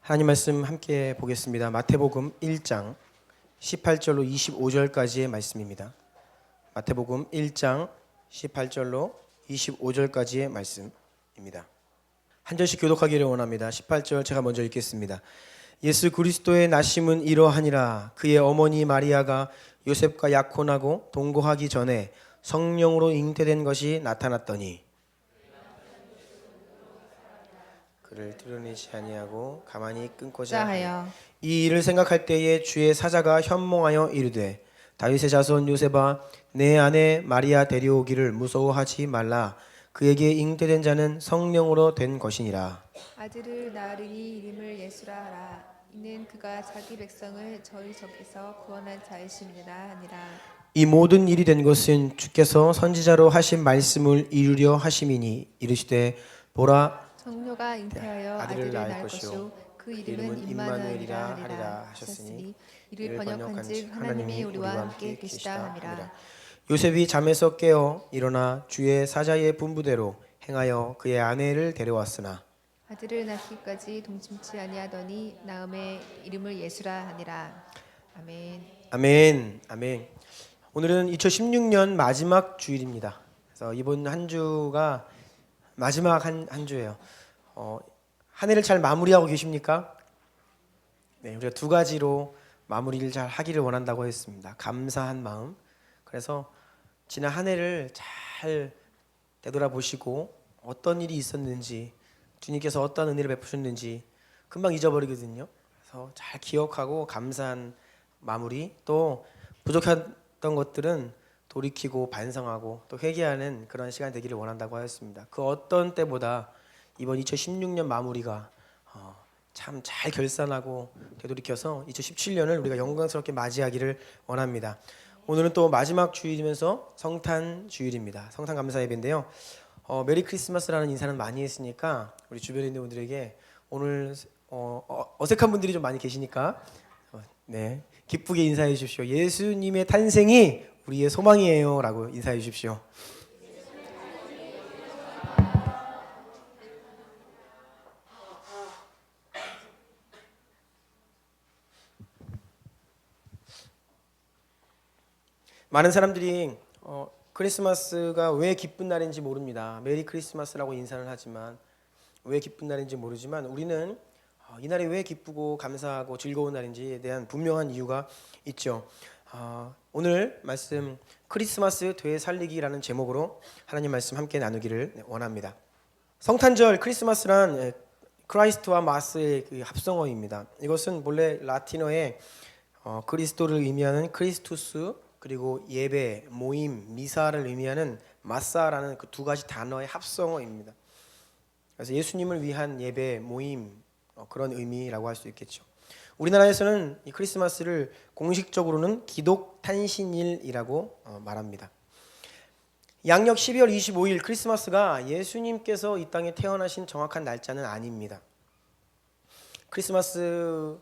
하나님 말씀 함께 보겠습니다. 마태복음 1장 18절로 25절까지의 말씀입니다. 마태복음 1장 18절로 25절까지의 말씀입니다. 한 절씩 교독하기를 원합니다. 18절 제가 먼저 읽겠습니다. 예수 그리스도의 나심은 이러하니라. 그의 어머니 마리아가 요셉과 약혼하고 동거하기 전에 성령으로 잉태된 것이 나타났더니 그를 드러내지 아니하고 가만히 끊고자 하여 이 일을 생각할 때에 주의 사자가 현몽하여 이르되 다윗의 자손 요셉아 내 아내 마리아 데려오기를 무서워하지 말라. 그에게 잉태된 자는 성령으로 된 것이니라. 아들을 낳으리니 이름을 예수라 하라. 이는 그가 자기 백성을 저희 적에서 구원한 자이심이라 하니라. 이 모든 일이 된 것은 주께서 선지자로 하신 말씀을 이루려 하심이니 이르시되 보라 성녀가 잉태하여 아들을 낳을 것이요 그 이름은 임마누엘이라 하리라 하셨으니 이를 번역한즉 하나님이 우리와 함께 계시다 함이라. 요셉이 잠에서 깨어 일어나 주의 사자의 분부대로 행하여 그의 아내를 데려왔으나 아들을 낳기까지 동침치 아니하더니 낳음에 이름을 예수라 하니라. 아멘. 아멘. 아멘. 오늘은 2016년 마지막 주일입니다. 그래서 이번 한 주가 마지막 한 주예요. 한 해를 잘 마무리하고 계십니까? 네, 우리가 두 가지로 마무리를 잘 하기를 원한다고 했습니다. 감사한 마음. 그래서 지난 한 해를 잘 되돌아보시고 어떤 일이 있었는지, 주님께서 어떤 은혜를 베푸셨는지 금방 잊어버리거든요. 그래서 잘 기억하고 감사한 마무리, 또 부족했던 것들은 돌이키고 반성하고 또 회개하는 그런 시간 되기를 원한다고 하였습니다. 그 어떤 때보다 이번 2016년 마무리가 참 잘 결산하고 되돌이켜서 2017년을 우리가 영광스럽게 맞이하기를 원합니다. 오늘은 또 마지막 주일이면서 성탄 주일입니다. 성탄 감사 예배인데요. 메리 크리스마스라는 인사는 많이 했으니까 우리 주변에 있는 분들에게 오늘 어색한 분들이 좀 많이 계시니까 네, 기쁘게 인사해 주십시오. 예수님의 탄생이 우리의 소망이에요 라고 인사해 주십시오. 많은 사람들이 크리스마스가 왜 기쁜 날인지 모릅니다. 메리 크리스마스라고 인사를 하지만 왜 기쁜 날인지 모르지만 우리는 이 날이 왜 기쁘고 감사하고 즐거운 날인지에 대한 분명한 이유가 있죠. 오늘 말씀 크리스마스 되살리기라는 제목으로 하나님 말씀 함께 나누기를 원합니다. 성탄절 크리스마스란 크라이스트와 마스의 그 합성어입니다. 이것은 본래 라틴어의 그리스도를 의미하는 크리스투스 그리고 예배, 모임, 미사를 의미하는 마사라는 그 두 가지 단어의 합성어입니다. 그래서 예수님을 위한 예배, 모임 그런 의미라고 할 수 있겠죠. 우리나라에서는 이 크리스마스를 공식적으로는 기독 탄신일이라고 말합니다. 양력 12월 25일 크리스마스가 예수님께서 이 땅에 태어나신 정확한 날짜는 아닙니다. 크리스마스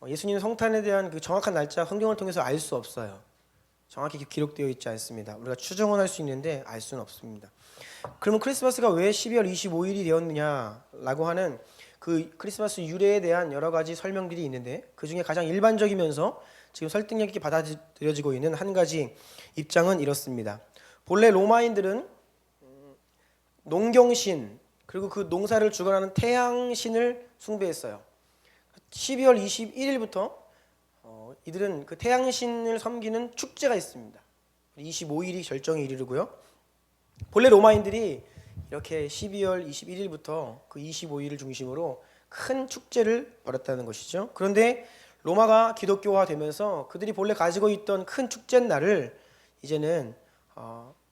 예수님 성탄에 대한 그 정확한 날짜 성경을 통해서 알 수 없어요. 정확히 기록되어 있지 않습니다. 우리가 추정은 할 수 있는데 알 수는 없습니다. 그러면 크리스마스가 왜 12월 25일이 되었느냐라고 하는 그 크리스마스 유래에 대한 여러 가지 설명들이 있는데 그 중에 가장 일반적이면서 지금 설득력 있게 받아들여지고 있는 한 가지 입장은 이렇습니다. 본래 로마인들은 농경신 그리고 그 농사를 주관하는 태양신을 숭배했어요. 12월 21일부터 이들은 그 태양신을 섬기는 축제가 있습니다. 25일이 절정에 이르르고요. 본래 로마인들이 이렇게 12월 21일부터 그 25일을 중심으로 큰 축제를 벌였다는 것이죠. 그런데 로마가 기독교화되면서 그들이 본래 가지고 있던 큰 축제 날을 이제는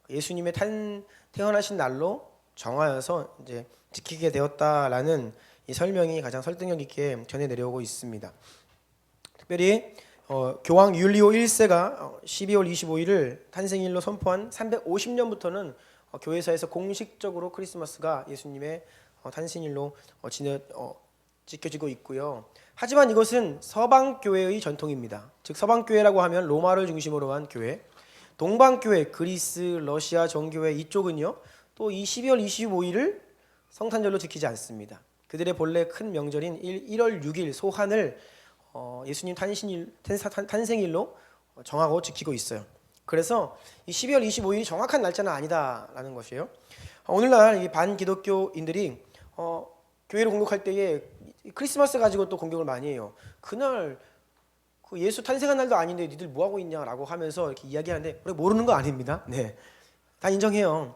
예수님의 태어나신 날로 정하여서 이제 지키게 되었다라는 이 설명이 가장 설득력 있게 전해 내려오고 있습니다. 특별히 교황 율리오 1세가 12월 25일을 탄생일로 선포한 350년부터는 교회사에서 공식적으로 크리스마스가 예수님의 탄생일로 지켜지고 있고요. 하지만 이것은 서방교회의 전통입니다. 즉 서방교회라고 하면 로마를 중심으로 한 교회, 동방교회, 그리스, 러시아 정교회 이쪽은요 또 이 12월 25일을 성탄절로 지키지 않습니다. 그들의 본래 큰 명절인 1월 6일 소환을 예수님 탄생일로 정하고 지키고 있어요. 그래서 이 12월 25일이 정확한 날짜는 아니다라는 것이에요. 오늘날 이 반기독교인들이 교회를 공격할 때에 크리스마스 가지고 또 공격을 많이 해요. 그날 그 예수 탄생한 날도 아닌데 니들 뭐 하고 있냐라고 하면서 이렇게 이야기하는데 우리가 모르는 거 아닙니다. 네, 다 인정해요.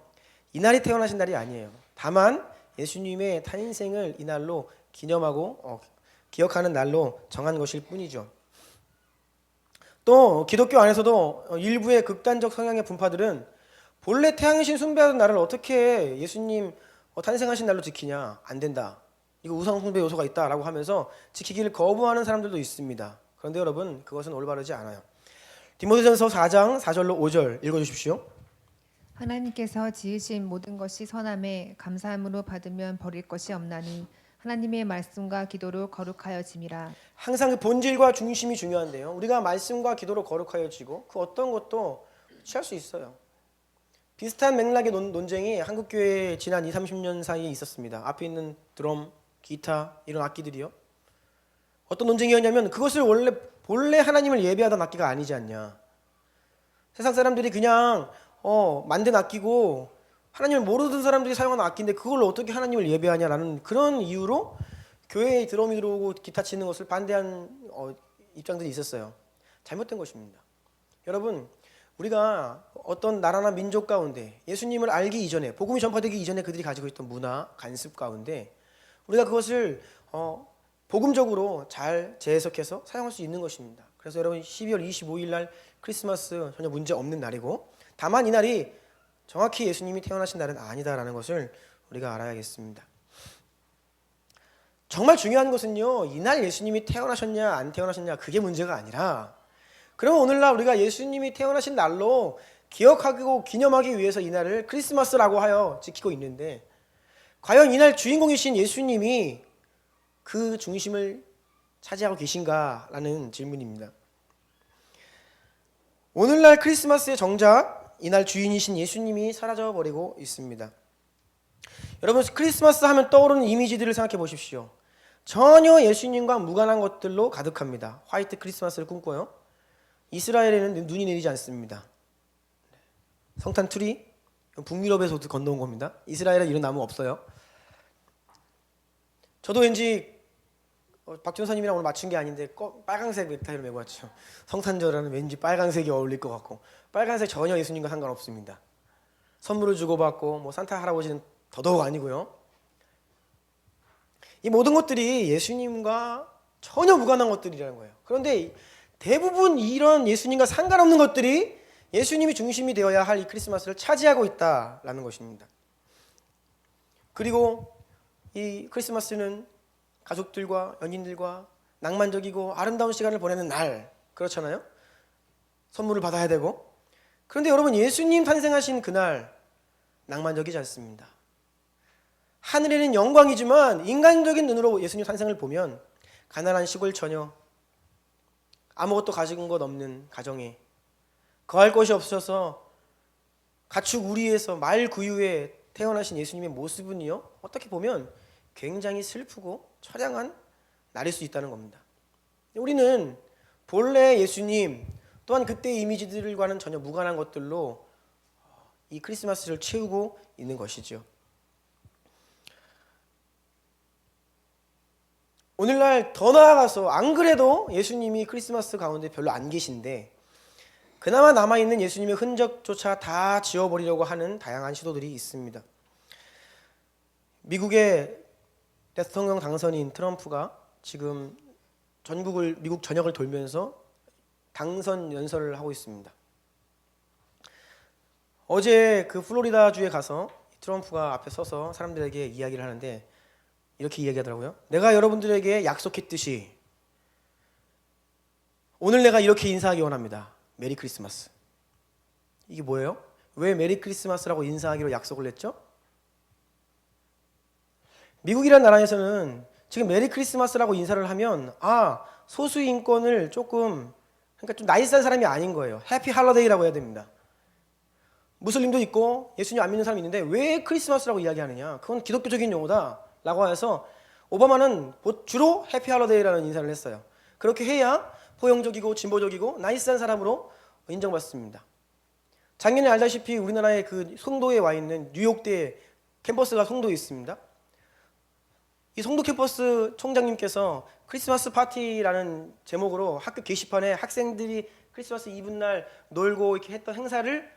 이날이 태어나신 날이 아니에요. 다만 예수님의 탄생을 이날로 기념하고 기억하는 날로 정한 것일 뿐이죠. 또 기독교 안에서도 일부의 극단적 성향의 분파들은 본래 태양신 숭배하던 날을 어떻게 예수님 탄생하신 날로 지키냐, 안 된다, 이거 우상 숭배 요소가 있다라고 하면서 지키기를 거부하는 사람들도 있습니다. 그런데 여러분, 그것은 올바르지 않아요. 디모데전서 4장 4절로 5절 읽어주십시오. 하나님께서 지으신 모든 것이 선함에 감사함으로 받으면 버릴 것이 없나니 하나님의 말씀과 기도로 거룩하여짐이라. 항상 그 본질과 중심이 중요한데요. 우리가 말씀과 기도로 거룩하여지고 그 어떤 것도 취할 수 있어요. 비슷한 맥락의 논쟁이 한국교회에 지난 20, 30년 사이에 있었습니다. 앞에 있는 드럼, 기타 이런 악기들이요. 어떤 논쟁이었냐면 그것을 본래 하나님을 예배하던 악기가 아니지 않냐. 세상 사람들이 그냥 만든 악기고 하나님을 모르던 사람들이 사용하는 악기인데 그걸 어떻게 하나님을 예배하냐라는 그런 이유로 교회에 드럼이 들어오고 기타 치는 것을 반대한 입장들이 있었어요. 잘못된 것입니다. 여러분, 우리가 어떤 나라나 민족 가운데 예수님을 알기 이전에, 복음이 전파되기 이전에 그들이 가지고 있던 문화, 관습 가운데 우리가 그것을 복음적으로 잘 재해석해서 사용할 수 있는 것입니다. 그래서 여러분, 12월 25일 날 크리스마스 전혀 문제 없는 날이고, 다만 이 날이 정확히 예수님이 태어나신 날은 아니다라는 것을 우리가 알아야겠습니다. 정말 중요한 것은요, 이날 예수님이 태어나셨냐 안 태어나셨냐 그게 문제가 아니라, 그러면 오늘날 우리가 예수님이 태어나신 날로 기억하고 기념하기 위해서 이 날을 크리스마스라고 하여 지키고 있는데, 과연 이날 주인공이신 예수님이 그 중심을 차지하고 계신가라는 질문입니다. 오늘날 크리스마스의 정작 이날 주인이신 예수님이 사라져버리고 있습니다. 여러분, 크리스마스 하면 떠오르는 이미지들을 생각해 보십시오. 전혀 예수님과 무관한 것들로 가득합니다. 화이트 크리스마스를 꿈꿔요. 이스라엘에는 눈이 내리지 않습니다. 성탄 트리, 북유럽에서 건너온 겁니다. 이스라엘에 이런 나무 없어요. 저도 왠지 박 전사님이랑 오늘 맞춘 게 아닌데 빨간색 넥타이를 메고 왔죠. 성탄절에는 왠지 빨간색이 어울릴 것 같고, 빨간색 전혀 예수님과 상관없습니다. 선물을 주고받고 뭐 산타 할아버지는 더더욱 아니고요. 이 모든 것들이 예수님과 전혀 무관한 것들이라는 거예요. 그런데 대부분 이런 예수님과 상관없는 것들이 예수님이 중심이 되어야 할 이 크리스마스를 차지하고 있다라는 것입니다. 그리고 이 크리스마스는 가족들과 연인들과 낭만적이고 아름다운 시간을 보내는 날, 그렇잖아요. 선물을 받아야 되고. 그런데 여러분, 예수님 탄생하신 그날 낭만적이지 않습니다. 하늘에는 영광이지만 인간적인 눈으로 예수님 탄생을 보면 가난한 시골 처녀, 아무것도 가진 것 없는 가정에 거할 곳이 없어서 가축 우리에서 말 구유에 태어나신 예수님의 모습은요, 어떻게 보면 굉장히 슬프고 처량한 날일 수 있다는 겁니다. 우리는 본래 예수님 또한 그때의 이미지들과는 전혀 무관한 것들로 이 크리스마스를 채우고 있는 것이죠. 오늘날 더 나아가서 안 그래도 예수님이 크리스마스 가운데 별로 안 계신데 그나마 남아있는 예수님의 흔적조차 다 지워버리려고 하는 다양한 시도들이 있습니다. 미국의 대통령 당선인 트럼프가 지금 미국 전역을 돌면서 당선 연설을 하고 있습니다. 어제 그 플로리다주에 가서 트럼프가 앞에 서서 사람들에게 이야기를 하는데 이렇게 이야기하더라고요. 내가 여러분들에게 약속했듯이 오늘 내가 이렇게 인사하기 원합니다. 메리 크리스마스. 이게 뭐예요? 왜 메리 크리스마스라고 인사하기로 약속을 했죠? 미국이라는 나라에서는 지금 메리 크리스마스라고 인사를 하면 소수 인권을 조금, 그러니까 좀 나이스한 사람이 아닌 거예요. 해피 할러데이라고 해야 됩니다. 무슬림도 있고 예수님 안 믿는 사람이 있는데 왜 크리스마스라고 이야기하느냐? 그건 기독교적인 용어다 라고 해서 오바마는 주로 해피 할러데이라는 인사를 했어요. 그렇게 해야 포용적이고 진보적이고 나이스한 사람으로 인정받습니다. 작년에 알다시피 우리나라의 그 송도에 와 있는 뉴욕대 캠퍼스가 송도에 있습니다. 이 송도 캠퍼스 총장님께서 크리스마스 파티라는 제목으로 학교 게시판에 학생들이 크리스마스 이브날 놀고 이렇게 했던 행사를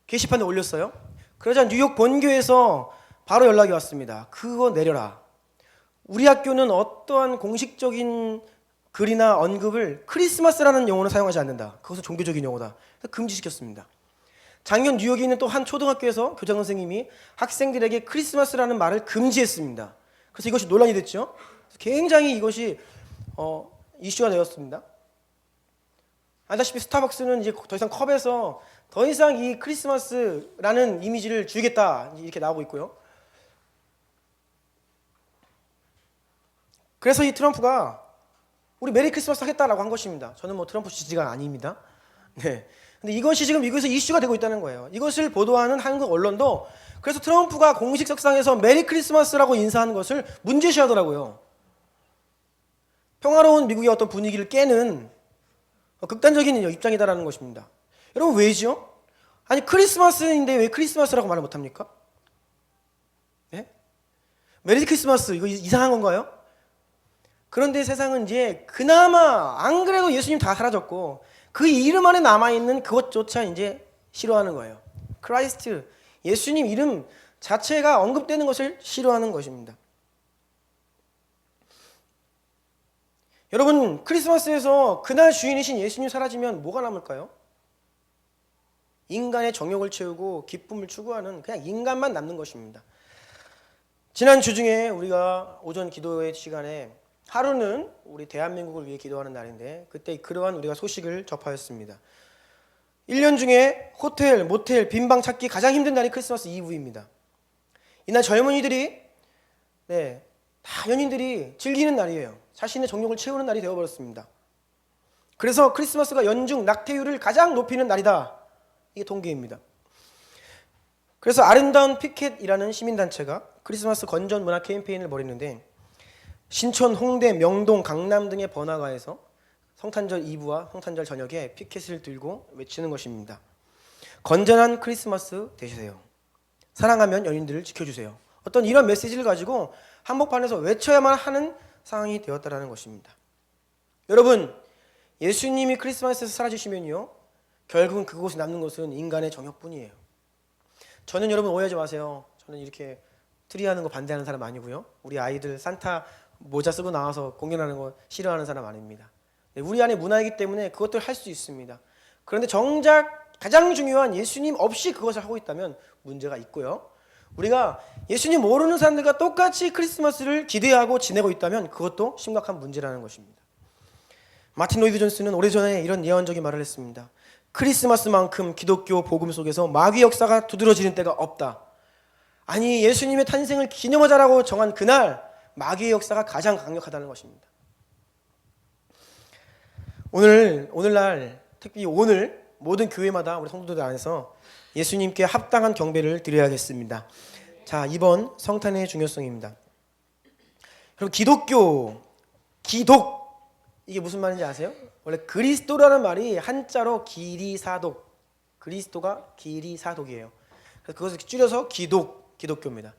게시판에 올렸어요. 그러자 뉴욕 본교에서 바로 연락이 왔습니다. 그거 내려라. 우리 학교는 어떠한 공식적인 글이나 언급을 크리스마스라는 용어는 사용하지 않는다. 그것은 종교적인 용어다. 그래서 금지시켰습니다. 작년 뉴욕에 있는 또 한 초등학교에서 교장 선생님이 학생들에게 크리스마스라는 말을 금지했습니다. 그래서 이것이 논란이 됐죠. 굉장히 이것이 이슈가 되었습니다. 알다시피 스타벅스는 이제 더 이상 컵에서 더 이상 이 크리스마스라는 이미지를 주겠다 이렇게 나오고 있고요. 그래서 이 트럼프가 우리 메리 크리스마스 하겠다라고 한 것입니다. 저는 뭐 트럼프 지지가 아닙니다. 네. 근데 이것이 지금 미국에서 이슈가 되고 있다는 거예요. 이것을 보도하는 한국 언론도 그래서 트럼프가 공식 석상에서 메리 크리스마스라고 인사한 것을 문제시하더라고요. 평화로운 미국의 어떤 분위기를 깨는 극단적인 입장이다라는 것입니다. 여러분 왜죠? 아니 크리스마스인데 왜 크리스마스라고 말을 못합니까? 네? 메리 크리스마스 이거 이상한 건가요? 그런데 세상은 이제 그나마 안 그래도 예수님 다 사라졌고 그 이름 안에 남아있는 그것조차 이제 싫어하는 거예요. 크라이스트, 예수님 이름 자체가 언급되는 것을 싫어하는 것입니다. 여러분 크리스마스에서 그날 주인이신 예수님 사라지면 뭐가 남을까요? 인간의 정욕을 채우고 기쁨을 추구하는 그냥 인간만 남는 것입니다. 지난 주 중에 우리가 오전 기도회 시간에 하루는 우리 대한민국을 위해 기도하는 날인데 그때 그러한 우리가 소식을 접하였습니다. 1년 중에 호텔, 모텔, 빈방 찾기 가장 힘든 날이 크리스마스 이브입니다. 이날 젊은이들이 다 연인들이 즐기는 날이에요. 자신의 정욕을 채우는 날이 되어버렸습니다. 그래서 크리스마스가 연중 낙태율을 가장 높이는 날이다. 이게 통계입니다. 그래서 아름다운 피켓이라는 시민단체가 크리스마스 건전 문화 캠페인을 벌이는데 신촌, 홍대, 명동, 강남 등의 번화가에서 성탄절 이브와 성탄절 저녁에 피켓을 들고 외치는 것입니다. 건전한 크리스마스 되세요. 사랑하면 연인들을 지켜주세요. 어떤 이런 메시지를 가지고 한복판에서 외쳐야만 하는 상황이 되었다는 것입니다. 여러분, 예수님이 크리스마스에서 사라지시면요, 결국은 그곳에 남는 것은 인간의 정욕뿐이에요. 저는 여러분 오해하지 마세요. 저는 이렇게 트리하는 거 반대하는 사람 아니고요. 우리 아이들 산타 모자 쓰고 나와서 공연하는 거 싫어하는 사람 아닙니다. 우리 안에 문화이기 때문에 그것들 할 수 있습니다. 그런데 정작 가장 중요한 예수님 없이 그것을 하고 있다면 문제가 있고요. 우리가 예수님 모르는 사람들과 똑같이 크리스마스를 기대하고 지내고 있다면 그것도 심각한 문제라는 것입니다. 마틴 로이드 존스는 오래전에 이런 예언적인 말을 했습니다. 크리스마스만큼 기독교 복음 속에서 마귀 역사가 두드러지는 때가 없다. 아니 예수님의 탄생을 기념하자라고 정한 그날 마귀의 역사가 가장 강력하다는 것입니다. 오늘날 특히 오늘 모든 교회마다 우리 성도들 안에서 예수님께 합당한 경배를 드려야겠습니다. 자, 이번 성탄의 중요성입니다. 그럼 기독 이게 무슨 말인지 아세요? 원래 그리스도라는 말이 한자로 기리사독, 그리스도가 기리사독이에요. 그래서 그것을 줄여서 기독교입니다.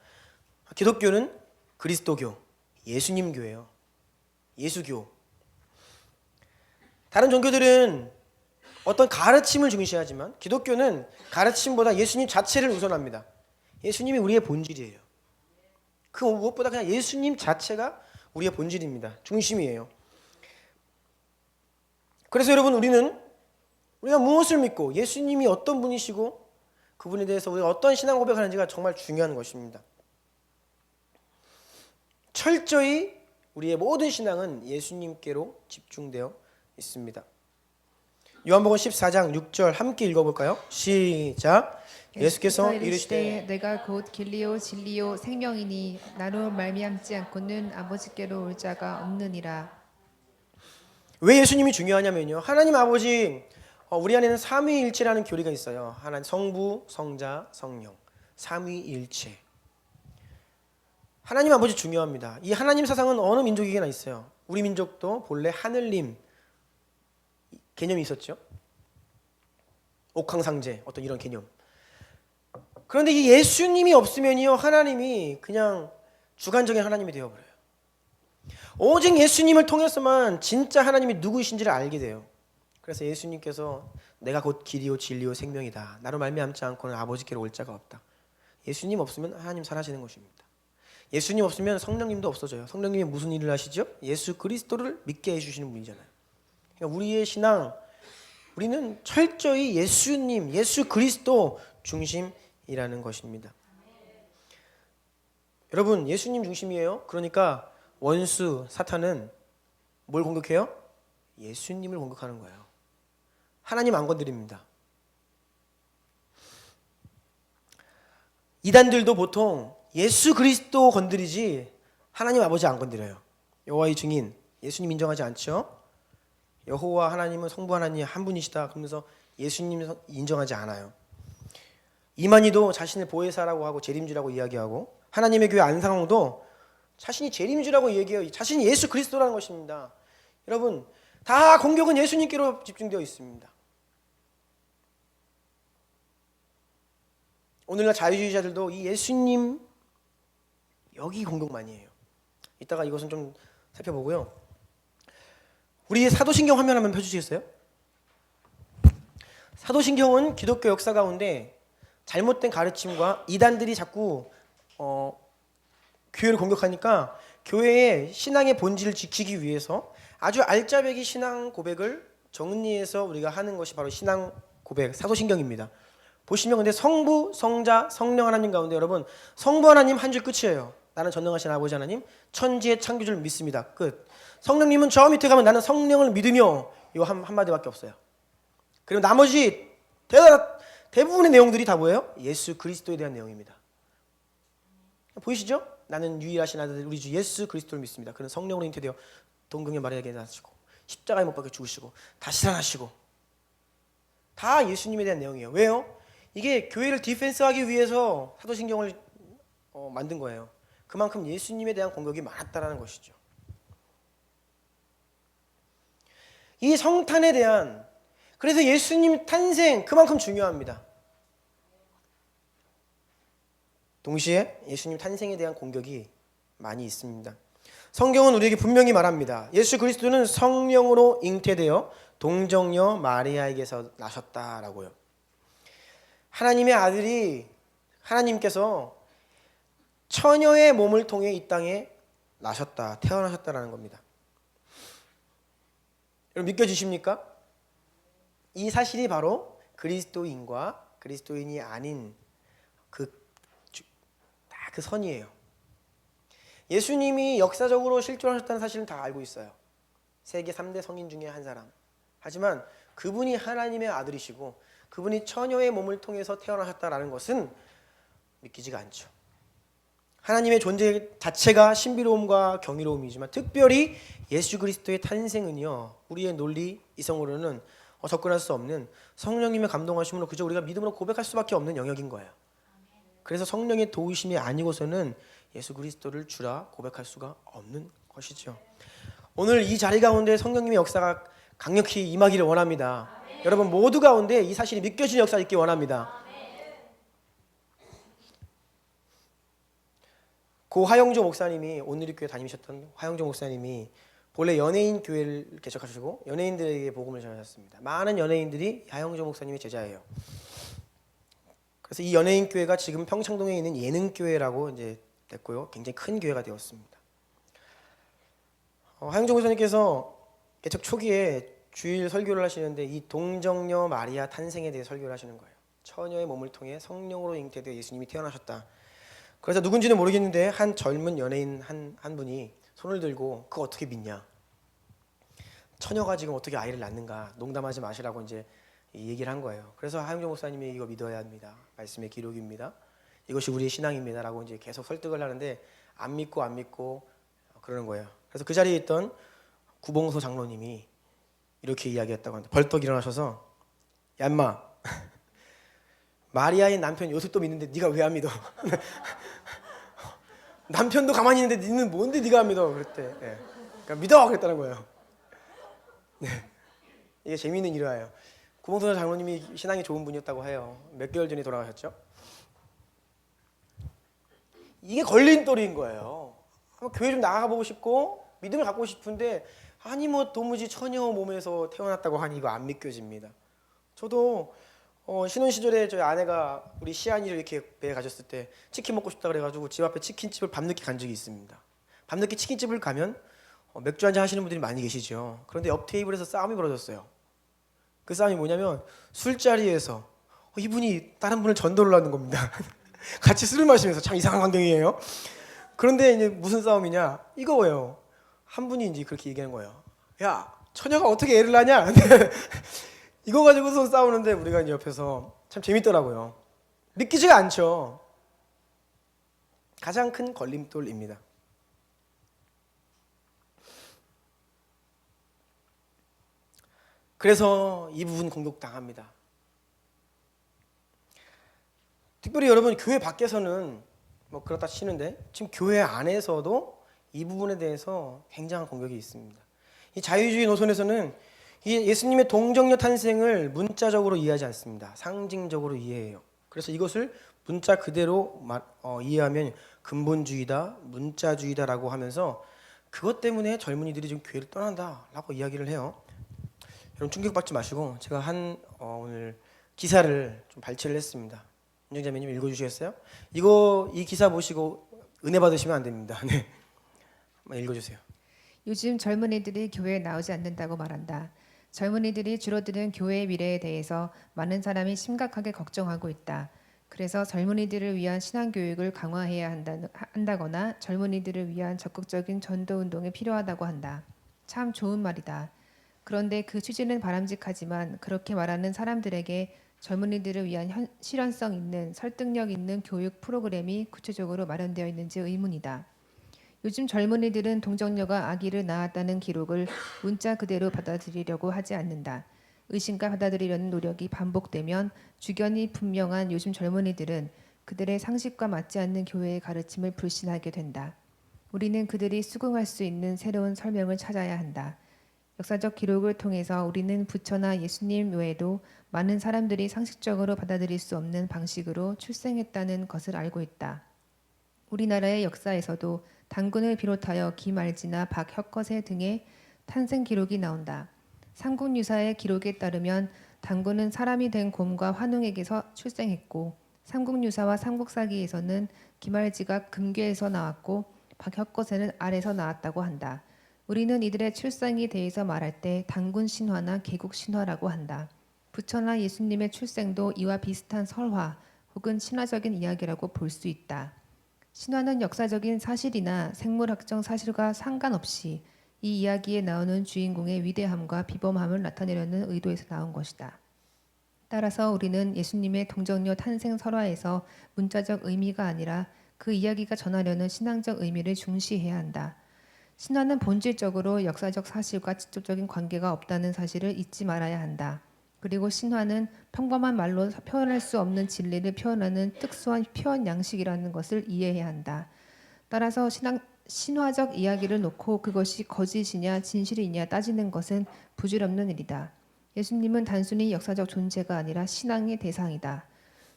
기독교는 그리스도교, 예수님교예요. 예수교. 다른 종교들은 어떤 가르침을 중시하지만 기독교는 가르침보다 예수님 자체를 우선합니다. 예수님이 우리의 본질이에요. 그 무엇보다 그냥 예수님 자체가 우리의 본질입니다. 중심이에요. 그래서 여러분 우리가 무엇을 믿고 예수님이 어떤 분이시고 그분에 대해서 우리가 어떤 신앙 고백을 하는지가 정말 중요한 것입니다. 철저히 우리의 모든 신앙은 예수님께로 집중되어 있습니다. 요한복음 14장 6절 함께 읽어볼까요? 시작. 예수께서 이르시되 내가 곧 길리요 진리요 생명이니 나로 말미암지 않고는 아버지께로 올 자가 없느니라. 왜 예수님이 중요하냐면요, 하나님 아버지 우리 안에는 삼위일체라는 교리가 있어요. 하나님 성부, 성자, 성령, 삼위일체. 하나님 아버지 중요합니다. 이 하나님 사상은 어느 민족에게나 있어요. 우리 민족도 본래 하늘님 개념이 있었죠. 옥황상제 어떤 이런 개념. 그런데 이 예수님이 없으면요, 하나님이 그냥 주관적인 하나님이 되어버려요. 오직 예수님을 통해서만 진짜 하나님이 누구이신지를 알게 돼요. 그래서 예수님께서 내가 곧 길이요 진리요 생명이다. 나로 말미암지 않고는 아버지께로 올 자가 없다. 예수님 없으면 하나님 사라지는 것입니다. 예수님 없으면 성령님도 없어져요. 성령님이 무슨 일을 하시죠? 예수 그리스도를 믿게 해주시는 분이잖아요. 그러니까 우리의 신앙, 우리는 철저히 예수님, 예수 그리스도 중심이라는 것입니다. 여러분, 예수님 중심이에요. 그러니까 원수 사탄은 뭘 공격해요? 예수님을 공격하는 거예요. 하나님 안 건드립니다. 이단들도 보통 예수 그리스도 건드리지 하나님 아버지 안 건드려요. 여호와의 증인, 예수님 인정하지 않죠? 여호와 하나님은 성부 하나님 한 분이시다 그러면서 예수님 인정하지 않아요. 이만희도 자신을 보혜사라고 하고 재림주라고 이야기하고, 하나님의 교회 안상홍도 자신이 재림주라고 얘기해요. 자신이 예수 그리스도라는 것입니다. 여러분, 다 공격은 예수님께로 집중되어 있습니다. 오늘날 자유주의자들도 이 예수님 여기 공격 많이 해요. 이따가 이것은 좀 살펴보고요. 우리 사도신경 화면 한번 펴주시겠어요? 사도신경은 기독교 역사 가운데 잘못된 가르침과 이단들이 자꾸 교회를 공격하니까 교회의 신앙의 본질을 지키기 위해서 아주 알짜배기 신앙 고백을 정리해서 우리가 하는 것이 바로 신앙 고백 사도신경입니다. 보시면 근데 성부, 성자, 성령 하나님 가운데 여러분, 성부 하나님 한 줄 끝이에요. 나는 전능하신 아버지 하나님, 천지의 창조주를 믿습니다. 끝. 성령님은 저 밑에 가면 나는 성령을 믿으며, 이 한마디밖에 없어요. 그리고 나머지 대부분의 내용들이 다 뭐예요? 예수 그리스도에 대한 내용입니다. 보이시죠? 나는 유일하신 아들 우리 주 예수 그리스도를 믿습니다. 그는 성령으로 잉태되어 동경의 마리아에게 나시고 십자가에 못 박혀 죽으시고 다시 살아나시고, 다 예수님에 대한 내용이에요. 왜요? 이게 교회를 디펜스하기 위해서 사도신경을 만든 거예요. 그만큼 예수님에 대한 공격이 많았다라는 것이죠. 이 성탄에 대한, 그래서 예수님 탄생 그만큼 중요합니다. 동시에 예수님 탄생에 대한 공격이 많이 있습니다. 성경은 우리에게 분명히 말합니다. 예수 그리스도는 성령으로 잉태되어 동정녀 마리아에게서 나셨다라고요. 하나님의 아들이, 하나님께서 처녀의 몸을 통해 이 땅에 나셨다, 태어나셨다라는 겁니다. 여러분 믿겨지십니까? 이 사실이 바로 그리스도인과 그리스도인이 아닌 그 선이에요. 예수님이 역사적으로 실존하셨다는 사실은 다 알고 있어요. 세계 3대 성인 중에 한 사람. 하지만 그분이 하나님의 아들이시고 그분이 처녀의 몸을 통해서 태어나셨다라는 것은 믿기지가 않죠. 하나님의 존재 자체가 신비로움과 경이로움이지만 특별히 예수 그리스도의 탄생은요, 우리의 논리 이성으로는 접근할 수 없는 성령님의 감동하심으로 그저 우리가 믿음으로 고백할 수밖에 없는 영역인 거예요. 그래서 성령의 도우심이 아니고서는 예수 그리스도를 주라 고백할 수가 없는 것이죠. 오늘 이 자리 가운데 성령님의 역사가 강력히 임하기를 원합니다. 여러분 모두 가운데 이 사실이 믿겨지는 역사가 있기 원합니다. 고 하영조 목사님이, 오늘의 교회 다니셨던 하영조 목사님이 본래 연예인 교회를 개척하시고 연예인들에게 복음을 전하셨습니다. 많은 연예인들이 하영조 목사님의 제자예요. 그래서 이 연예인 교회가 지금 평창동에 있는 예능 교회라고 이제 됐고요. 굉장히 큰 교회가 되었습니다. 하영조 목사님께서 개척 초기에 주일 설교를 하시는데 이 동정녀 마리아 탄생에 대해 설교를 하시는 거예요. 처녀의 몸을 통해 성령으로 잉태되어 예수님이 태어나셨다. 그래서 누군지는 모르겠는데 한 젊은 연예인 한 분이 손을 들고 그거 어떻게 믿냐? 처녀가 지금 어떻게 아이를 낳는가? 농담하지 마시라고 이제 얘기를 한 거예요. 그래서 하영조 목사님이 이거 믿어야 합니다. 말씀의 기록입니다. 이것이 우리의 신앙입니다라고 이제 계속 설득을 하는데 안 믿고 그러는 거예요. 그래서 그 자리에 있던 구봉소 장로님이 이렇게 이야기했다고 하는데 벌떡 일어나셔서 야 인마 마리아의 남편 요셉도 믿는데 네가 왜 안 믿어? 남편도 가만히 있는데 니는 뭔데 네가 믿어? 그랬대. 예. 그러니까 믿어 그랬다는 거예요. 네. 이게 재미있는 일화예요. 구봉선 장로님이 신앙이 좋은 분이었다고 해요. 몇 개월 전에 돌아가셨죠. 이게 걸림돌인 거예요. 교회 좀 나가 보고 싶고 믿음을 갖고 싶은데 아니 뭐 도무지 처녀 몸에서 태어났다고 하니 이거 안 믿겨집니다. 저도 신혼 시절에 저희 아내가 우리 시안이를 이렇게 배에 가셨을 때 치킨 먹고 싶다 그래가지고 집 앞에 치킨집을 밤늦게 간 적이 있습니다. 밤늦게 치킨집을 가면 맥주 한잔 하시는 분들이 많이 계시죠. 그런데 옆 테이블에서 싸움이 벌어졌어요. 그 싸움이 뭐냐면 술자리에서 이분이 다른 분을 전도를 하는 겁니다. 같이 술을 마시면서 참 이상한 광경이에요. 그런데 이제 무슨 싸움이냐 이거예요. 한 분이 이제 그렇게 얘기하는 거예요. 야 처녀가 어떻게 애를 낳냐? 이거 가지고서 싸우는데 우리가 이제 옆에서 참 재밌더라고요. 믿기지가 않죠. 가장 큰 걸림돌입니다. 그래서 이 부분 공격당합니다. 특별히 여러분 교회 밖에서는 뭐 그렇다 치는데 지금 교회 안에서도 이 부분에 대해서 굉장한 공격이 있습니다. 이 자유주의 노선에서는 이 예수님의 동정녀 탄생을 문자적으로 이해하지 않습니다. 상징적으로 이해해요. 그래서 이것을 문자 그대로 이해하면 근본주의다, 문자주의다라고 하면서 그것 때문에 젊은이들이 지금 교회를 떠난다라고 이야기를 해요. 여러분 충격받지 마시고 제가 오늘 기사를 좀 발췌를 했습니다. 윤정자매님 읽어주시겠어요? 이 기사 보시고 은혜 받으시면 안 됩니다. 네, 한번 읽어주세요. 요즘 젊은이들이 교회에 나오지 않는다고 말한다. 젊은이들이 줄어드는 교회의 미래에 대해서 많은 사람이 심각하게 걱정하고 있다. 그래서 젊은이들을 위한 신앙교육을 강화해야 한다거나 젊은이들을 위한 적극적인 전도운동이 필요하다고 한다. 참 좋은 말이다. 그런데 그 취지는 바람직하지만 그렇게 말하는 사람들에게 젊은이들을 위한 실현성 있는 설득력 있는 교육 프로그램이 구체적으로 마련되어 있는지 의문이다. 요즘 젊은이들은 동정녀가 아기를 낳았다는 기록을 문자 그대로 받아들이려고 하지 않는다. 의심과 받아들이려는 노력이 반복되면 주견이 분명한 요즘 젊은이들은 그들의 상식과 맞지 않는 교회의 가르침을 불신하게 된다. 우리는 그들이 수긍할 수 있는 새로운 설명을 찾아야 한다. 역사적 기록을 통해서 우리는 부처나 예수님 외에도 많은 사람들이 상식적으로 받아들일 수 없는 방식으로 출생했다는 것을 알고 있다. 우리나라의 역사에서도 단군을 비롯하여 김알지나 박혁거세 등의 탄생 기록이 나온다. 삼국유사의 기록에 따르면 단군은 사람이 된 곰과 환웅에게서 출생했고 삼국유사와 삼국사기에서는 김알지가 금괴에서 나왔고 박혁거세는 알에서 나왔다고 한다. 우리는 이들의 출생에 대해서 말할 때 단군 신화나 개국 신화라고 한다. 부처나 예수님의 출생도 이와 비슷한 설화 혹은 신화적인 이야기라고 볼 수 있다. 신화는 역사적인 사실이나 생물학적 사실과 상관없이 이 이야기에 나오는 주인공의 위대함과 비범함을 나타내려는 의도에서 나온 것이다. 따라서 우리는 예수님의 동정녀 탄생 설화에서 문자적 의미가 아니라 그 이야기가 전하려는 신앙적 의미를 중시해야 한다. 신화는 본질적으로 역사적 사실과 직접적인 관계가 없다는 사실을 잊지 말아야 한다. 그리고 신화는 평범한 말로 표현할 수 없는 진리를 표현하는 특수한 표현 양식이라는 것을 이해해야 한다. 따라서 신화적 이야기를 놓고 그것이 거짓이냐 진실이냐 따지는 것은 부질없는 일이다. 예수님은 단순히 역사적 존재가 아니라 신앙의 대상이다.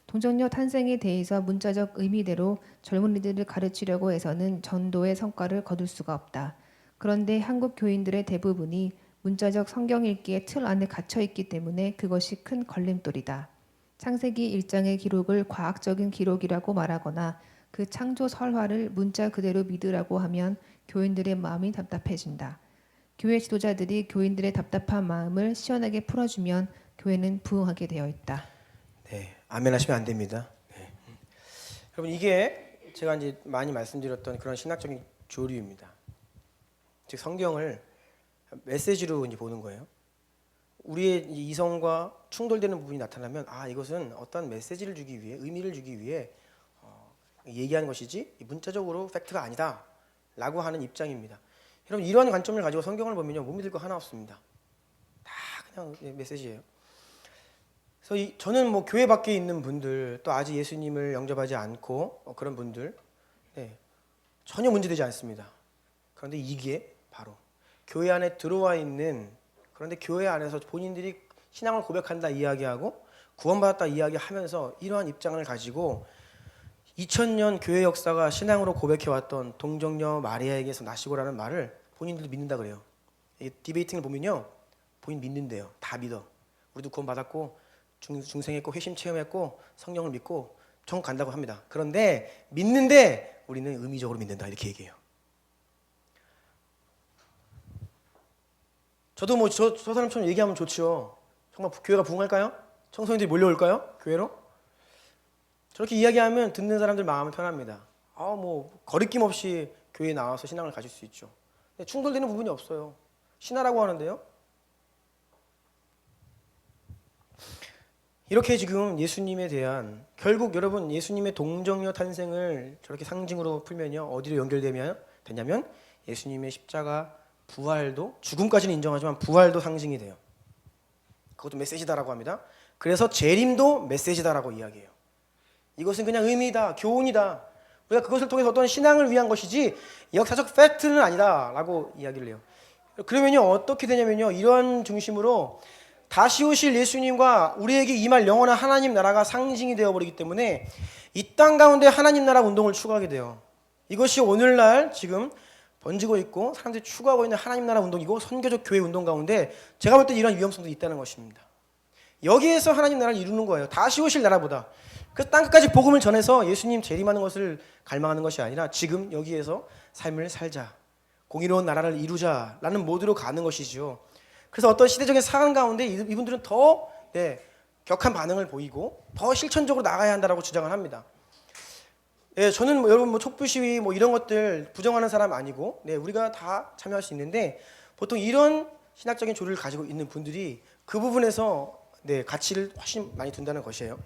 동정녀 탄생에 대해서 문자적 의미대로 젊은이들을 가르치려고 해서는 전도의 성과를 거둘 수가 없다. 그런데 한국 교인들의 대부분이 문자적 성경 읽기의 틀 안에 갇혀 있기 때문에 그것이 큰 걸림돌이다. 창세기 1장의 기록을 과학적인 기록이라고 말하거나 그 창조 설화를 문자 그대로 믿으라고 하면 교인들의 마음이 답답해진다. 교회 지도자들이 교인들의 답답한 마음을 시원하게 풀어주면 교회는 부흥하게 되어 있다. 네, 아멘 하시면 안 됩니다. 네. 여러분 이게 제가 이제 많이 말씀드렸던 그런 신학적인 교류입니다. 즉 성경을 메시지로 이제 보는 거예요. 우리의 이성과 충돌되는 부분이 나타나면 이것은 어떤 메시지를 주기 위해 의미를 주기 위해 얘기하는 것이지 문자적으로 팩트가 아니다라고 하는 입장입니다. 여러분 이러한 관점을 가지고 성경을 보면요 못 믿을 거 하나 없습니다. 다 그냥 메시지예요. 그래서 저는 뭐 교회 밖에 있는 분들 또 아직 예수님을 영접하지 않고 그런 분들 전혀 문제되지 않습니다. 그런데 이게 바로 교회 안에 들어와 있는, 그런데 교회 안에서 본인들이 신앙을 고백한다 이야기하고 구원받았다 이야기하면서 이러한 입장을 가지고 2000년 교회 역사가 신앙으로 고백해왔던 동정녀 마리아에게서 나시고라는 말을 본인들도 믿는다 그래요. 이 디베이팅을 보면요, 본인 믿는데요. 다 믿어. 우리도 구원받았고 중생했고 회심 체험했고 성령을 믿고 천국 간다고 합니다. 그런데 믿는데 우리는 의미적으로 믿는다 이렇게 얘기해요. 저도 뭐 저 사람처럼 얘기하면 좋죠. 정말 교회가 부흥할까요? 청소년들이 몰려올까요? 교회로? 저렇게 이야기하면 듣는 사람들 마음은 편합니다. 뭐 거리낌 없이 교회에 나와서 신앙을 가질 수 있죠. 근데 충돌되는 부분이 없어요. 신하라고 하는데요. 이렇게 지금 예수님에 대한, 결국 여러분 예수님의 동정녀 탄생을 저렇게 상징으로 풀면요, 어디로 연결되면 되냐면 예수님의 십자가 부활도, 죽음까지는 인정하지만 부활도 상징이 돼요. 그것도 메시지다라고 합니다. 그래서 재림도 메시지다라고 이야기해요. 이것은 그냥 의미다, 교훈이다. 우리가 그것을 통해서 어떤 신앙을 위한 것이지 역사적 팩트는 아니다라고 이야기를 해요. 그러면요 어떻게 되냐면요, 이러한 중심으로 다시 오실 예수님과 우리에게 임할 영원한 하나님 나라가 상징이 되어버리기 때문에 이 땅 가운데 하나님 나라 운동을 추구하게 돼요. 이것이 오늘날 지금 번지고 있고 사람들이 추구하고 있는 하나님 나라 운동이고 선교적 교회 운동 가운데 제가 볼 때 이런 위험성도 있다는 것입니다. 여기에서 하나님 나라를 이루는 거예요. 다시 오실 나라보다. 그래서 땅끝까지 복음을 전해서 예수님 재림하는 것을 갈망하는 것이 아니라 지금 여기에서 삶을 살자, 공의로운 나라를 이루자라는 모드로 가는 것이죠. 그래서 어떤 시대적인 상황 가운데 이분들은 더 격한 반응을 보이고 더 실천적으로 나가야 한다라고 주장을 합니다. 저는 여러분 촛불 시위 이런 것들 부정하는 사람 아니고 우리가 다 참여할 수 있는데 보통 이런 신학적인 조류를 가지고 있는 분들이 그 부분에서 가치를 훨씬 많이 둔다는 것이에요.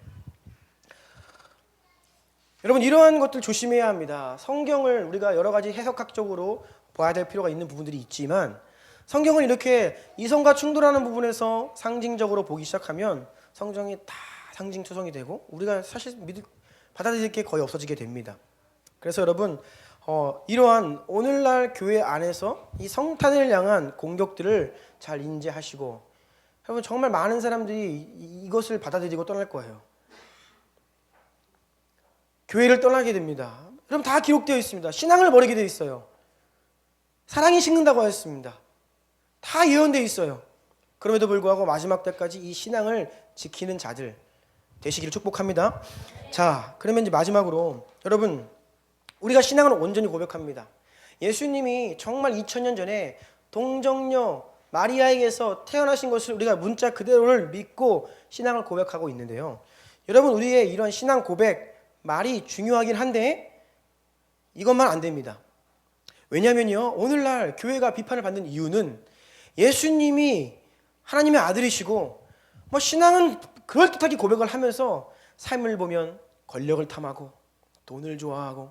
여러분 이러한 것들 조심해야 합니다. 성경을 우리가 여러 가지 해석학적으로 봐야 될 필요가 있는 부분들이 있지만 성경을 이렇게 이성과 충돌하는 부분에서 상징적으로 보기 시작하면 성경이 다 상징투성이 되고 우리가 사실 받아들일 게 거의 없어지게 됩니다. 그래서 여러분 이러한 오늘날 교회 안에서 이 성탄을 향한 공격들을 잘 인지하시고, 여러분 정말 많은 사람들이 이것을 받아들이고 떠날 거예요. 교회를 떠나게 됩니다. 여러분 다 기록되어 있습니다. 신앙을 버리게 되어 있어요. 사랑이 식는다고 하였습니다. 다 예언되어 있어요. 그럼에도 불구하고 마지막 때까지 이 신앙을 지키는 자들 되시기를 축복합니다. 자, 그러면 이제 마지막으로 여러분 우리가 신앙을 온전히 고백합니다. 예수님이 정말 2000년 전에 동정녀 마리아에게서 태어나신 것을 우리가 문자 그대로를 믿고 신앙을 고백하고 있는데요. 여러분 우리의 이런 신앙 고백 말이 중요하긴 한데 이것만 안 됩니다. 왜냐하면요 오늘날 교회가 비판을 받는 이유는 예수님이 하나님의 아들이시고 신앙은 그럴듯하게 고백을 하면서 삶을 보면 권력을 탐하고 돈을 좋아하고,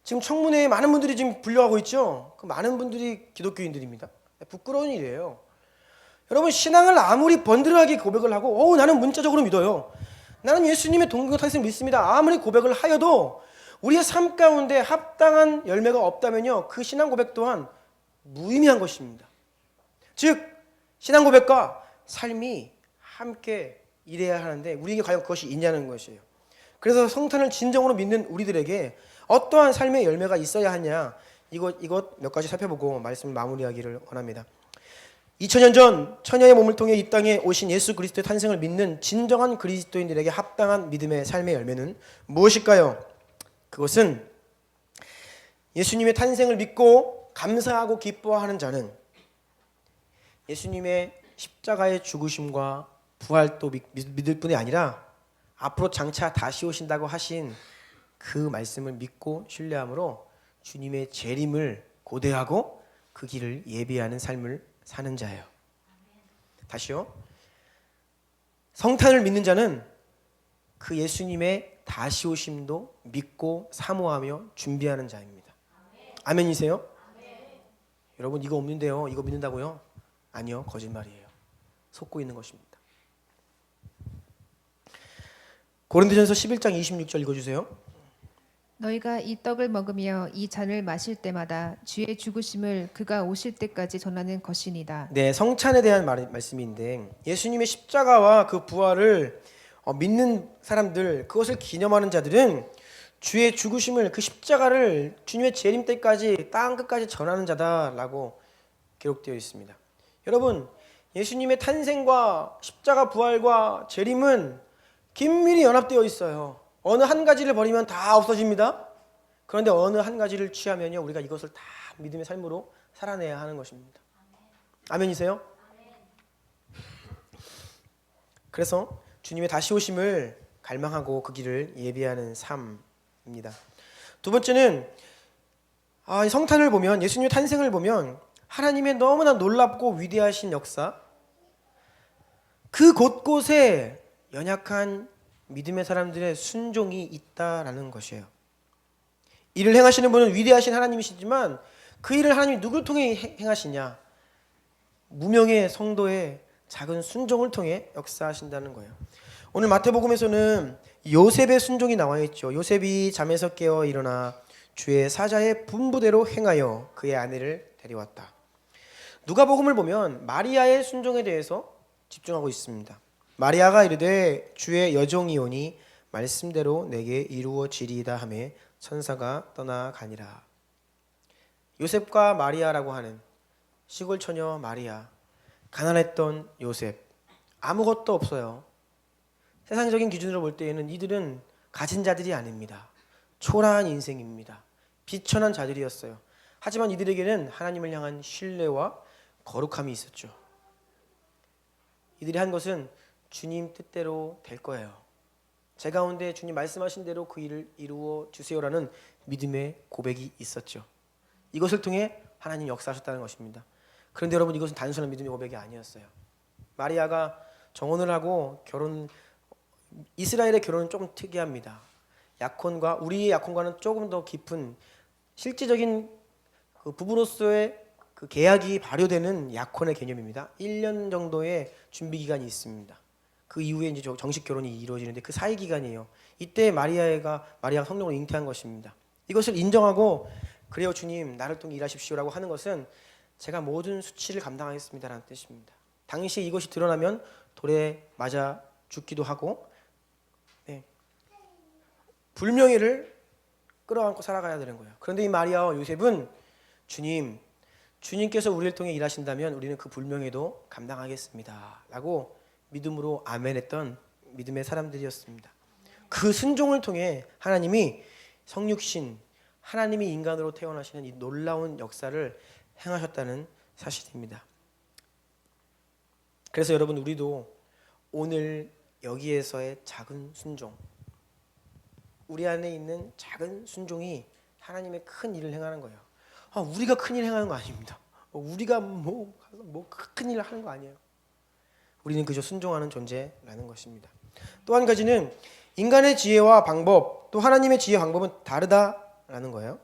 지금 청문회에 많은 분들이 지금 불려가고 있죠. 그 많은 분들이 기독교인들입니다. 부끄러운 일이에요. 여러분 신앙을 아무리 번들하게 고백을 하고 나는 문자적으로 믿어요, 나는 예수님의 동정녀 탄생을 믿습니다, 아무리 고백을 하여도 우리의 삶 가운데 합당한 열매가 없다면요 그 신앙 고백 또한 무의미한 것입니다. 즉 신앙 고백과 삶이 함께 일해야 하는데 우리에게 과연 그것이 있냐는 것이에요. 그래서 성탄을 진정으로 믿는 우리들에게 어떠한 삶의 열매가 있어야 하냐, 이것 몇 가지 살펴보고 말씀을 마무리하기를 원합니다. 2000년 전 처녀의 몸을 통해 이 땅에 오신 예수 그리스도의 탄생을 믿는 진정한 그리스도인들에게 합당한 믿음의 삶의 열매는 무엇일까요? 그것은 예수님의 탄생을 믿고 감사하고 기뻐하는 자는 예수님의 십자가의 죽으심과 부활도 믿을 뿐이 아니라 앞으로 장차 다시 오신다고 하신 그 말씀을 믿고 신뢰함으로 주님의 재림을 고대하고 그 길을 예비하는 삶을 사는 자예요. 다시요. 성탄을 믿는 자는 그 예수님의 다시 오심도 믿고 사모하며 준비하는 자입니다. 아멘이세요? 여러분 이거 없는데요 이거 믿는다고요? 아니요, 거짓말이에요. 속고 있는 것입니다. 고린도전서 11장 26절 읽어주세요. 너희가 이 떡을 먹으며 이 잔을 마실 때마다 주의 죽으심을 그가 오실 때까지 전하는 것이니라. 네, 성찬에 대한 말씀인데 예수님의 십자가와 그 부활을 믿는 사람들, 그것을 기념하는 자들은 주의 죽으심을, 그 십자가를 주님의 재림 때까지 땅 끝까지 전하는 자다라고 기록되어 있습니다. 여러분, 예수님의 탄생과 십자가 부활과 재림은 긴밀히 연합되어 있어요. 어느 한 가지를 버리면 다 없어집니다. 그런데 어느 한 가지를 취하면요, 우리가 이것을 다 믿음의 삶으로 살아내야 하는 것입니다. 아멘이세요? 그래서 주님의 다시 오심을 갈망하고 그 길을 예비하는 삶입니다. 두 번째는 이 성탄을 보면, 예수님의 탄생을 보면 하나님의 너무나 놀랍고 위대하신 역사, 그 곳곳에 연약한 믿음의 사람들의 순종이 있다라는 것이에요. 이를 행하시는 분은 위대하신 하나님이시지만 그 일을 하나님이 누굴 통해 행하시냐? 무명의 성도의 작은 순종을 통해 역사하신다는 거예요. 오늘 마태복음에서는 요셉의 순종이 나와 있죠. 요셉이 잠에서 깨어 일어나 주의 사자의 분부대로 행하여 그의 아내를 데려왔다. 누가복음을 보면 마리아의 순종에 대해서 집중하고 있습니다. 마리아가 이르되 주의 여종이오니 말씀대로 내게 이루어지리이다 하매 천사가 떠나가니라. 요셉과 마리아라고 하는 시골 처녀 마리아, 가난했던 요셉, 아무것도 없어요. 세상적인 기준으로 볼 때에는 이들은 가진 자들이 아닙니다. 초라한 인생입니다. 비천한 자들이었어요. 하지만 이들에게는 하나님을 향한 신뢰와 거룩함이 있었죠. 이들이 한 것은 주님 뜻대로 될 거예요. 제 가운데 주님 말씀하신 대로 그 일을 이루어 주세요라는 믿음의 고백이 있었죠. 이것을 통해 하나님 역사하셨다는 것입니다. 그런데 여러분, 이것은 단순한 믿음의 고백이 아니었어요. 마리아가 정혼을 하고 이스라엘의 결혼은 조금 특이합니다. 약혼과 우리의 약혼과는 조금 더 깊은 실질적인 그 부부로서의 그 계약이 발효되는 약혼의 개념입니다. 1년 정도의 준비 기간이 있습니다. 그 이후에 이제 정식 결혼이 이루어지는데 그 사이 기간이에요. 이때 마리아가 성령으로 잉태한 것입니다. 이것을 인정하고 그래요 주님 나를 통해 일하십시오라고 하는 것은 제가 모든 수치를 감당하겠습니다라는 뜻입니다. 당시 이것이 드러나면 돌에 맞아 죽기도 하고 불명예를 끌어안고 살아가야 되는 거예요. 그런데 이 마리아와 요셉은 주님께서 우리를 통해 일하신다면 우리는 그 불명예도 감당하겠습니다 라고 믿음으로 아멘했던 믿음의 사람들이었습니다. 그 순종을 통해 하나님이 성육신, 하나님이 인간으로 태어나시는 이 놀라운 역사를 행하셨다는 사실입니다. 그래서 여러분, 우리도 오늘 여기에서의 작은 순종, 우리 안에 있는 작은 순종이 하나님의 큰 일을 행하는 거예요. 우리가 큰 일 행하는 거 아닙니다. 우리가 큰 일을 하는 거 아니에요. 우리는 그저 순종하는 존재라는 것입니다. 또 한 가지는 인간의 지혜와 방법, 또 하나님의 지혜 방법은 다르다라는 거예요.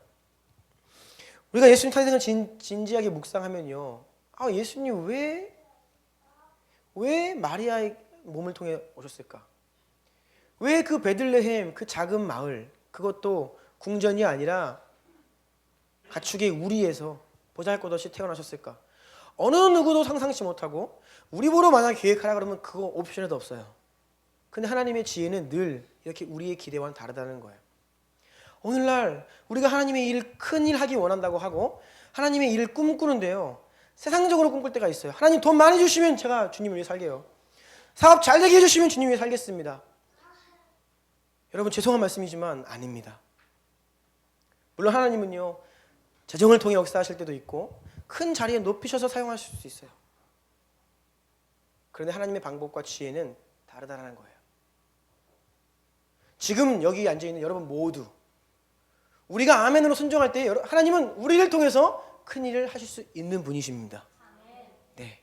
우리가 예수님 탄생을 진지하게 묵상하면요, 예수님 왜 마리아의 몸을 통해 오셨을까? 왜 그 베들레헴, 그 작은 마을, 그것도 궁전이 아니라 가축의 우리에서 보잘것없이 태어나셨을까? 어느 누구도 상상치 못하고 우리 보러 만약 계획하라 그러면 그거 옵션에도 없어요. 근데 하나님의 지혜는 늘 이렇게 우리의 기대와는 다르다는 거예요. 오늘날 우리가 하나님의 일, 큰 일 하기 원한다고 하고 하나님의 일을 꿈꾸는데요, 세상적으로 꿈꿀 때가 있어요. 하나님 돈 많이 주시면 제가 주님을 위해 살게요. 사업 잘 되게 해주시면 주님 위해 살겠습니다. 여러분, 죄송한 말씀이지만 아닙니다. 물론 하나님은요, 재정을 통해 역사하실 때도 있고 큰 자리에 높이셔서 사용하실 수 있어요. 그런데 하나님의 방법과 지혜는 다르다는 거예요. 지금 여기 앉아있는 여러분 모두 우리가 아멘으로 순종할 때 하나님은 우리를 통해서 큰 일을 하실 수 있는 분이십니다. 네,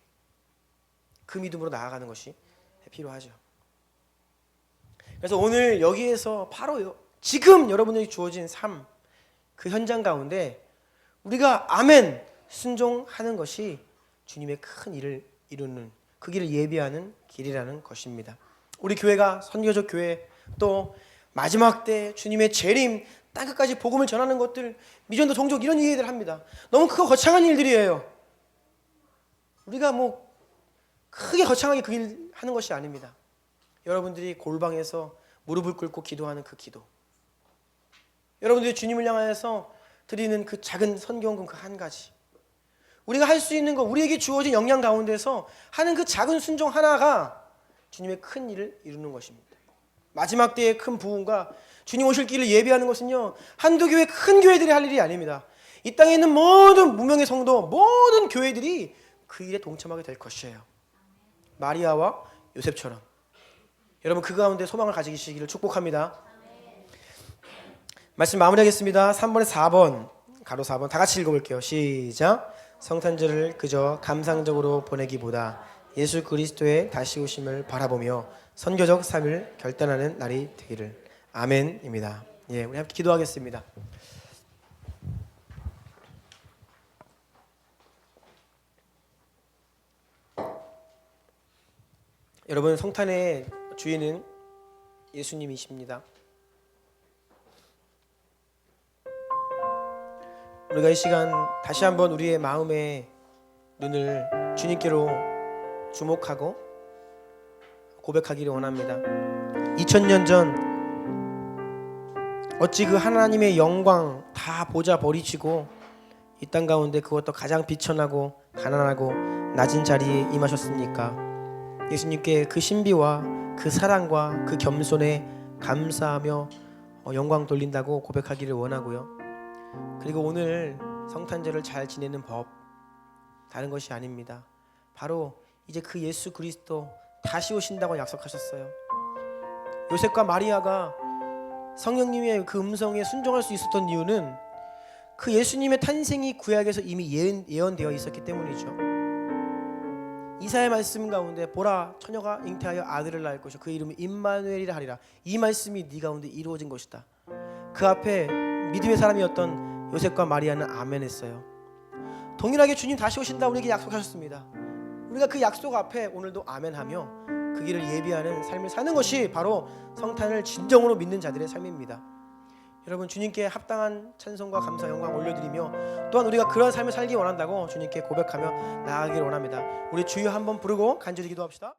그 믿음으로 나아가는 것이 필요하죠. 그래서 오늘 여기에서 바로 지금 여러분에게 주어진 삶, 그 현장 가운데 우리가 아멘 순종하는 것이 주님의 큰 일을 이루는, 그 길을 예비하는 길이라는 것입니다. 우리 교회가 선교적 교회, 또 마지막 때 주님의 재림, 땅끝까지 복음을 전하는 것들, 미전도 종족 이런 얘기들 합니다. 너무 크고 거창한 일들이에요. 우리가 뭐 크게 거창하게 그 일 하는 것이 아닙니다. 여러분들이 골방에서 무릎을 꿇고 기도하는 그 기도, 여러분들이 주님을 향하여서 드리는 그 작은 선교원금 그 한 가지, 우리가 할 수 있는 것, 우리에게 주어진 역량 가운데서 하는 그 작은 순종 하나가 주님의 큰 일을 이루는 것입니다. 마지막 때의 큰 부흥과 주님 오실 길을 예비하는 것은요, 한두 교회, 큰 교회들이 할 일이 아닙니다. 이 땅에 있는 모든 무명의 성도, 모든 교회들이 그 일에 동참하게 될 것이에요. 마리아와 요셉처럼 여러분 그 가운데 소망을 가지시기를 축복합니다. 말씀 마무리하겠습니다. 3번에 4번, 가로 4번 다 같이 읽어볼게요. 시작. 성탄절을 그저 감상적으로 보내기보다 예수 그리스도의 다시 오심을 바라보며 선교적 삶을 결단하는 날이 되기를. 아멘입니다. 예, 우리 함께 기도하겠습니다. 여러분, 성탄의 주인은 예수님이십니다. 우리가 이 시간 다시 한번 우리의 마음의 눈을 주님께로 주목하고 고백하기를 원합니다. 2000년 전 어찌 그 하나님의 영광 다 보자 버리시고 이 땅 가운데 그것도 가장 비천하고 가난하고 낮은 자리에 임하셨습니까? 예수님께 그 신비와 그 사랑과 그 겸손에 감사하며 영광 돌린다고 고백하기를 원하고요. 그리고 오늘 성탄절을 잘 지내는 법, 다른 것이 아닙니다. 바로 이제 그 예수 그리스도 다시 오신다고 약속하셨어요. 요셉과 마리아가 성령님의 그 음성에 순종할 수 있었던 이유는 그 예수님의 탄생이 구약에서 이미 예언되어 있었기 때문이죠. 이사야의 말씀 가운데 보라, 처녀가 잉태하여 아들을 낳을 것이요 그 이름은 임마누엘이라 하리라. 이 말씀이 네 가운데 이루어진 것이다. 그 앞에 믿음의 사람이었던 요셉과 마리아는 아멘했어요. 동일하게 주님 다시 오신다 우리에게 약속하셨습니다. 우리가 그 약속 앞에 오늘도 아멘하며 그 길을 예비하는 삶을 사는 것이 바로 성탄을 진정으로 믿는 자들의 삶입니다. 여러분, 주님께 합당한 찬송과 감사 영광 올려드리며 또한 우리가 그런 삶을 살기 원한다고 주님께 고백하며 나아가기를 원합니다. 우리 주여 한번 부르고 간절히 기도합시다.